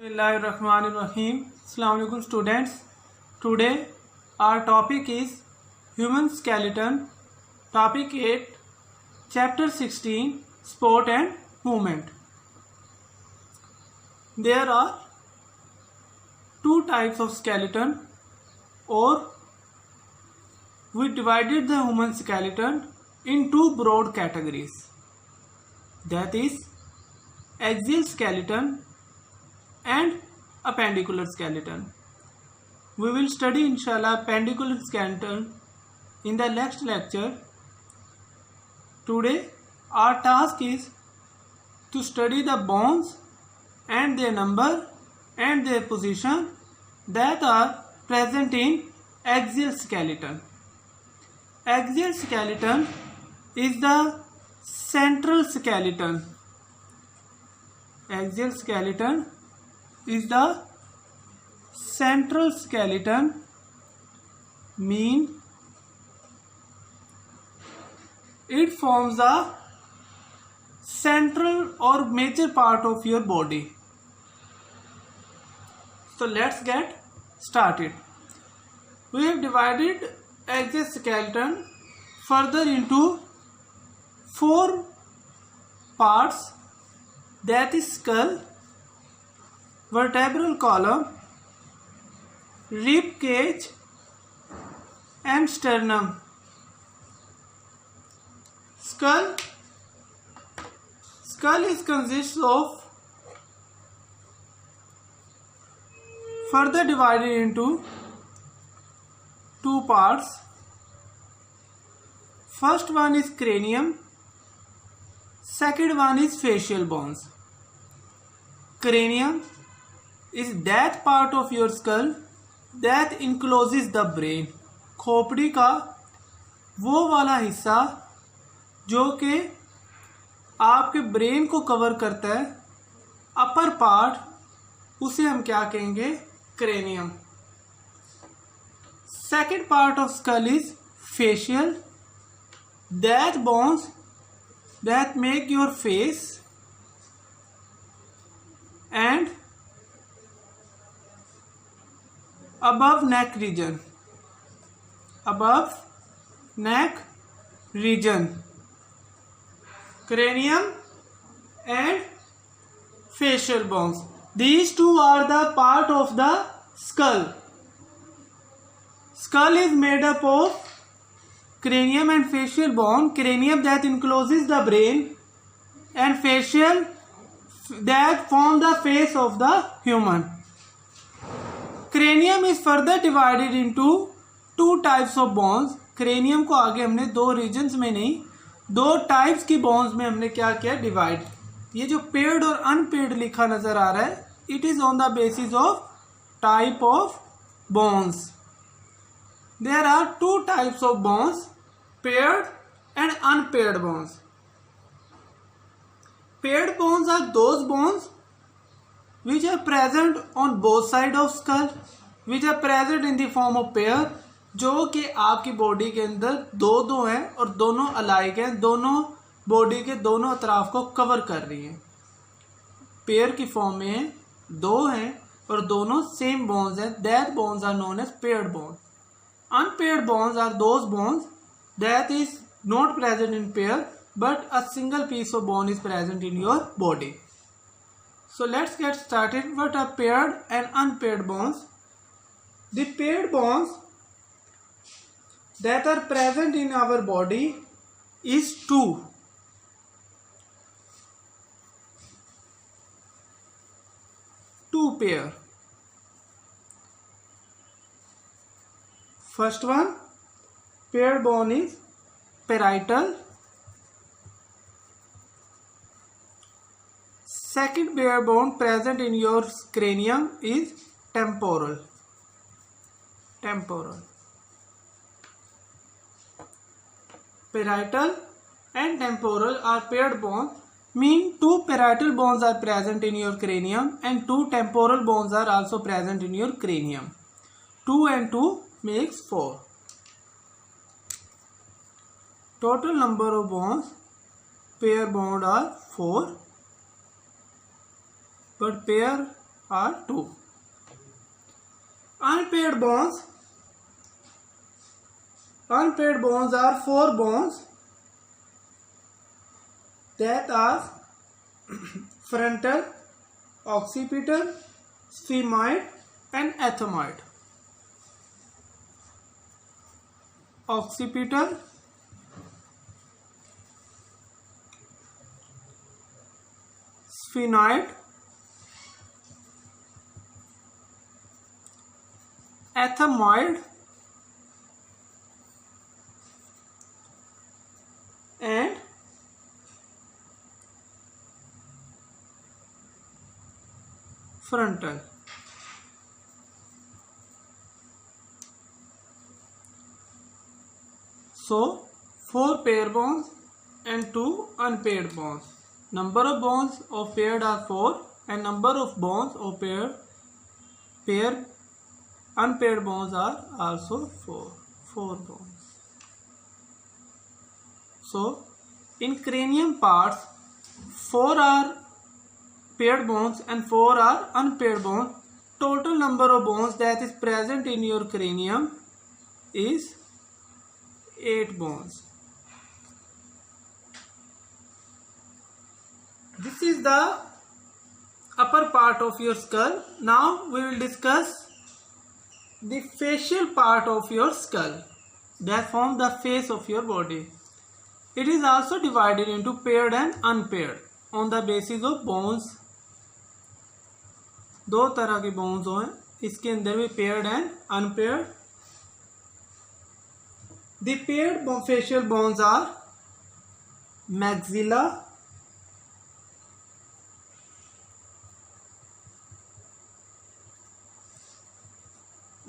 Bismillahirrahmanirrahim. Assalamu alaikum students. Today our topic is human skeleton. Topic 8, chapter 16, sport and movement. There are two types of skeleton, or we divided the human skeleton in two broad categories. That is axial skeleton and appendicular skeleton. We will study inshallah appendicular skeleton in the next lecture. Today our task is to study the bones and their number and their position that are present in axial skeleton. Axial skeleton is the central skeleton. Axial skeleton is the central skeleton, mean it forms the central or major part of your body. So let's get started. We have divided axial skeleton further into four parts, that is skull, vertebral column, rib cage and sternum. Skull consists of, further divided into two parts. First one is cranium, second one is facial bones. Cranium is that part of your skull that encloses the brain. खोपड़ी का वो वाला हिस्सा जो कि आपके brain को cover करता है, अपर पार्ट, उसे हम क्या कहेंगे? Cranium. Second part of skull is facial, that bones that make your face and above neck region. Cranium and facial bones. These two are the part of the skull. Skull is made up of cranium and facial bone. Cranium that encloses the brain and facial that form the face of the human. Cranium is further divided into two types of bones. Cranium को आगे हमने दो regions में नहीं, दो types की bones में हमने क्या किया? डिवाइड. ये जो पेयर्ड और अनपेयर्ड लिखा नजर आ रहा है, it is on the basis of type of bones. There are two types of bones, paired and unpaired bones. Paired bones are those bones which are present on both sides of skull, which are present in the form of pair, जो कि आपकी body के अंदर दो हैं और दोनों alike हैं, दोनों बॉडी के दोनों अतराफ को कवर कर रही हैं. पेयर की फॉर्म में दो हैं और दोनों सेम बोन्स हैं. That bones are known as paired bone. Unpaired bones are those bones that is not present in pair, but a single piece of bone is present in your body. So let's get started. What are paired and unpaired bones? The paired bones that are present in our body is two. Two pair. First one, paired bone is parietal. Second paired bone present in your cranium is temporal. Parietal and temporal are paired bones, mean two parietal bones are present in your cranium and two temporal bones are also present in your cranium. 2 and 2 makes 4. Total number of bones pair bond are 4, but pair are 2. Unpaired bones are 4 bones that are frontal, occipital, sphenoid and ethmoid. Occipital, sphenoid, ethmoid and frontal. So 4 pair bones and 2 unpaired bones. Number of bones of paired are 4 and number of bones of pair unpaired bones are also 4 bones. So in cranium parts 4 are paired bones and 4 are unpaired bones. Total number of bones that is present in your cranium is 8 bones. This is the upper part of your skull. Now we will discuss the facial part of your skull that form the face of your body. It is also divided into paired and unpaired on the basis of bones. 2 तरह के bones हैं इसके अंदर भी paired and unpaired. The paired facial bones are maxilla,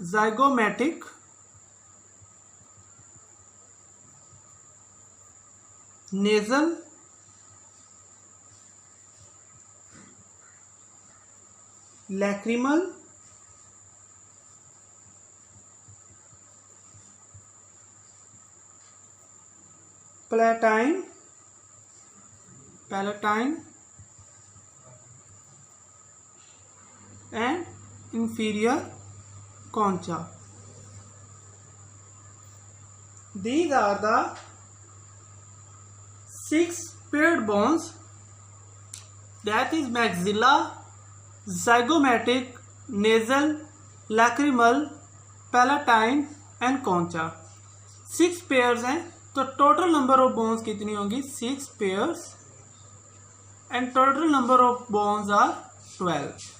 zygomatic, nasal, lacrimal, palatine and inferior concha. These are the 6 paired bones, that is maxilla, zygomatic, nasal, lacrimal, palatine and concha. 6 pairs हैं तो total number of bones कितनी होंगी 6 pairs and total number of bones are 12.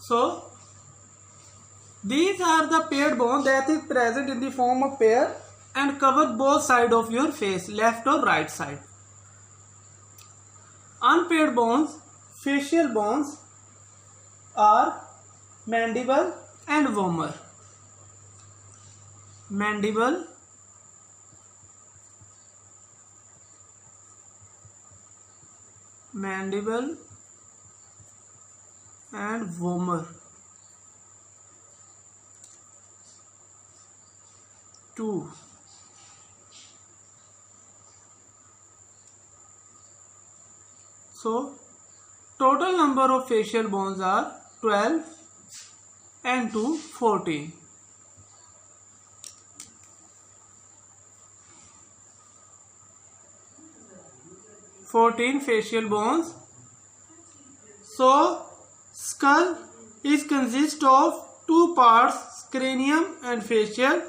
So these are the paired bone that is present in the form of pair and cover both sides of your face, left or right side. Unpaired bones, facial bones are mandible and vomer. Mandible, and vomer. 2. So total number of facial bones are 12 and 2 14. Facial bones. So skull is consist of 2 parts, cranium and facial,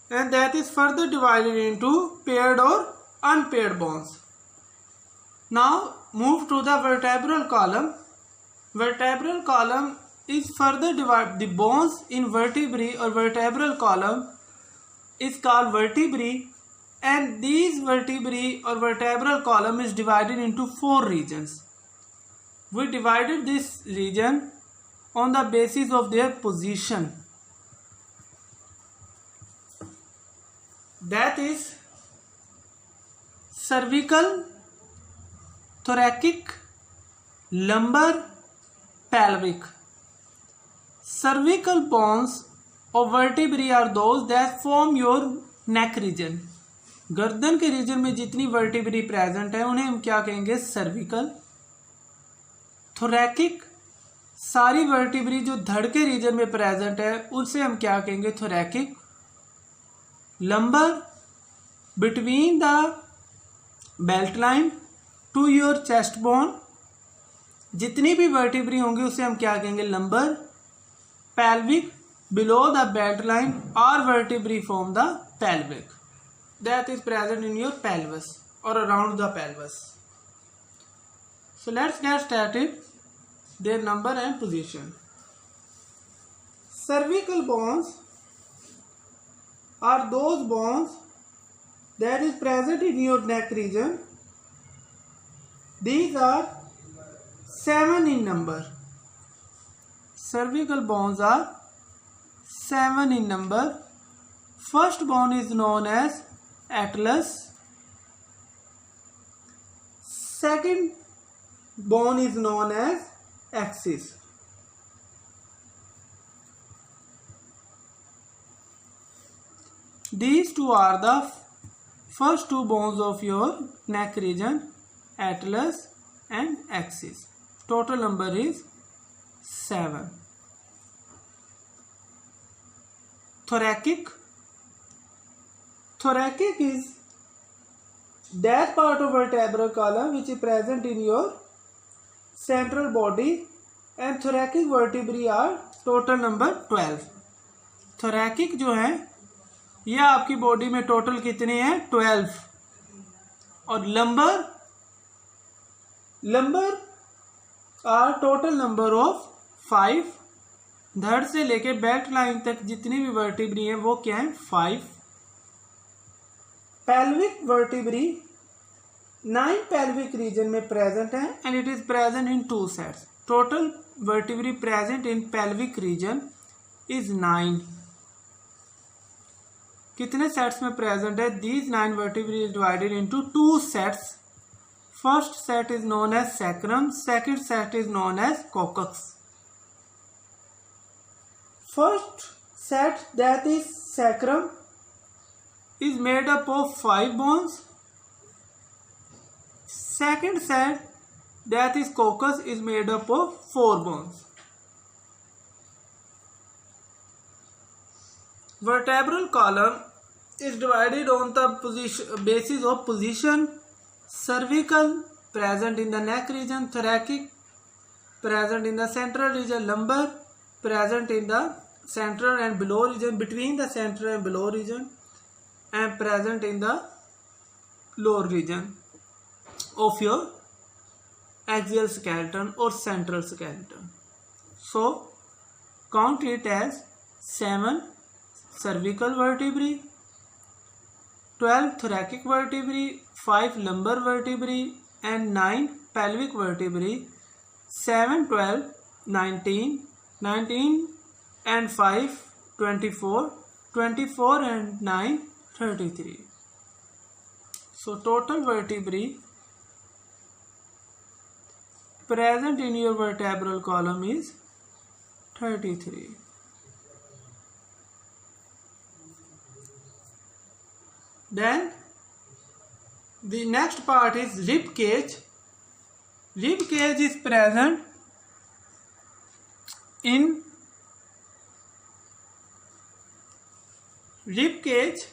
and that is further divided into paired or unpaired bones. Now move to the vertebral column. Vertebral column is further divided. The bones in vertebrae or vertebral column is called vertebrae, and these vertebrae or vertebral column is divided into 4 regions. We divided this region on the basis of their position. That is cervical, thoracic, lumbar, pelvic. Cervical bones of vertebrae are those that form your neck region. गर्दन के reason में जितनी vertebrae present है उन्हें हम क्या कहेंगे, cervical. थोरैकिक सारी वर्टिब्री जो धड़ के रीजन में प्रेजेंट है उनसे हम क्या कहेंगे, thoracic. Lumbar between the belt line to your chest bone, जितनी भी वर्टिब्री होंगी उसे हम क्या कहेंगे, lumbar. Pelvic below the belt line और vertebrae from the pelvic that is present in your pelvis or around the pelvis. So let's get started their number and position. Cervical bones are those bones that is present in your neck region. These are 7 in number. Cervical bones are 7 in number. First bone is known as atlas. Second bone is known as axis. These two are the first two bones of your neck region, atlas and axis. Total number is 7. Thoracic. Thoracic is that part of vertebral column which is present in your central body, and thoracic vertebrae are total number 12. thoracic जो है यह आपकी body में total कितने हैं, 12. और lumbar are total number of 5. धड़ से लेके बेल्ट लाइन तक जितनी भी वर्टिब्री हैं वो क्या है, 5. पेल्विक वर्टिब्री 9 पेल्विक रीजन में प्रेजेंट है and it is present in 2 sets. Total vertebrae present in pelvic region is 9. कितने सेट्स में प्रेजेंट है, these 9 vertebrae is divided into 2 sets. First set is known as sacrum, second set is known as coccyx. First set that is sacrum is made up of 5 bones. Second set that is coccus is made up of 4 bones. Vertebral column is divided on the basis of position. Cervical present in the neck region, thoracic present in the central region, lumbar present in the central and below region, between the central and below region, and present in the lower region of your axial skeleton or central skeleton. So count it as 7 cervical vertebrae, 12 thoracic vertebrae, 5 lumbar vertebrae and 9 pelvic vertebrae. 7, 12, 19, 19 and 5, 24, 24 and 9, 33. So total vertebrae present in your vertebral column is 33. Then the next part is rib cage. Rib cage is present in rib cage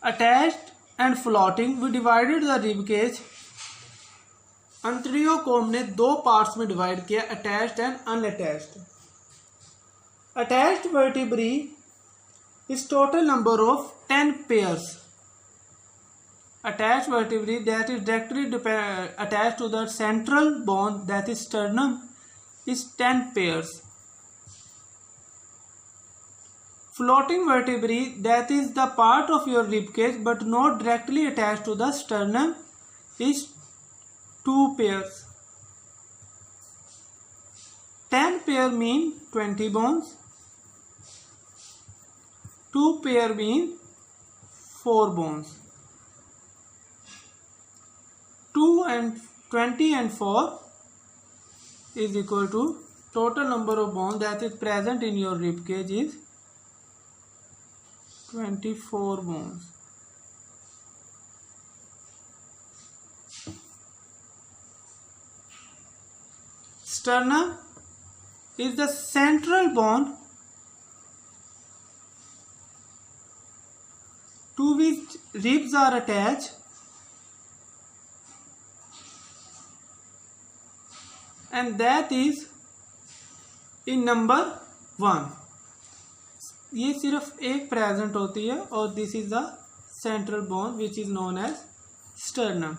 attached and floating. We divided the rib cage. अंतरियों को हमने 2 parts में divide किया, attached and unattached. Attached vertebrae is total number of 10 pairs. Attached vertebrae that is directly attached to the central bone, that is sternum, is 10 pairs. Floating vertebrae that is the part of your rib cage but not directly attached to the sternum is 2 pairs. 10 pair mean 20 bones. 2 pair mean 4 bones. 2 and 20 and 4 is equal to total number of bones that is present in your rib cage is 24 bones. sternum is the central bone to which ribs are attached, and that is in number 1. ये सिर्फ एक present होती है और this is the central bone which is known as sternum.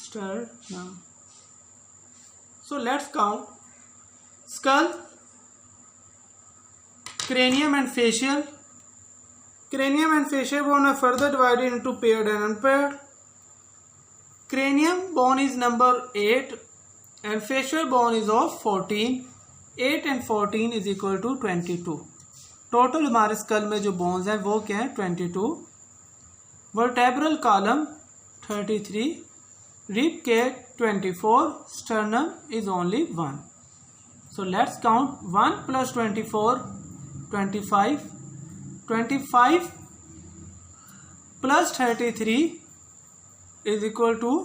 Sternum. So let's count. Skull, cranium and facial. Cranium and facial bone are further divided into paired and unpaired. Cranium bone is number 8 and facial bone is of 14. 8 and 14 is equal to 22. Total हमारे school में जो bones हैं वो क्या है 22. Vertebral column 33, rib के 24, sternum is only 1. So let's count 1 plus 24 25, 25 plus 33 is equal to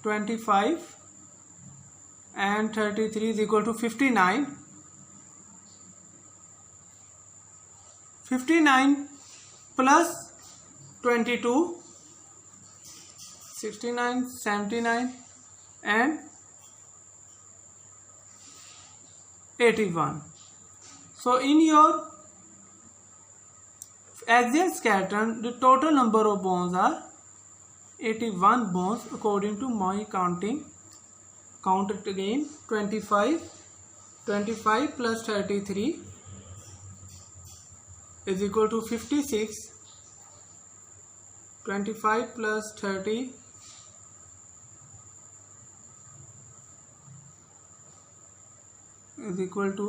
25 and 33 is equal to 59. 59 plus 22, 69, 79 and 81. So in your axial skeleton the total number of bones are 81 bones according to my counting. Count it again. 25 plus 33 is equal to 56. 25 plus 30 is equal to,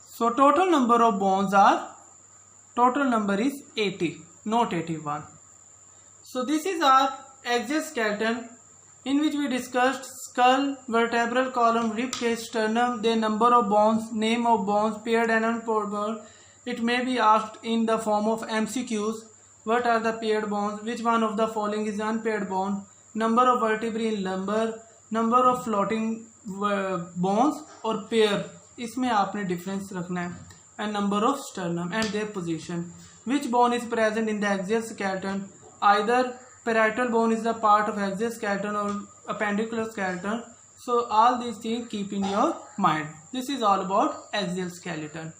so total number of bones are, total number is 80, not 81. So this is our axial skeleton in which we discussed skull, vertebral column, rib cage, sternum, their number of bones, name of bones, paired and unpaired bones. It may be asked in the form of MCQs. What are the paired bones? Which one of the following is unpaired bone? Number of vertebrae in lumbar, number of floating bones और pair, इसमें आपने difference रखना है, and number of sternum and their position. Which bone is present in the axial skeleton? Either parietal bone is the part of axial skeleton or appendicular skeleton. So all these things keep in your mind. This is all about axial skeleton.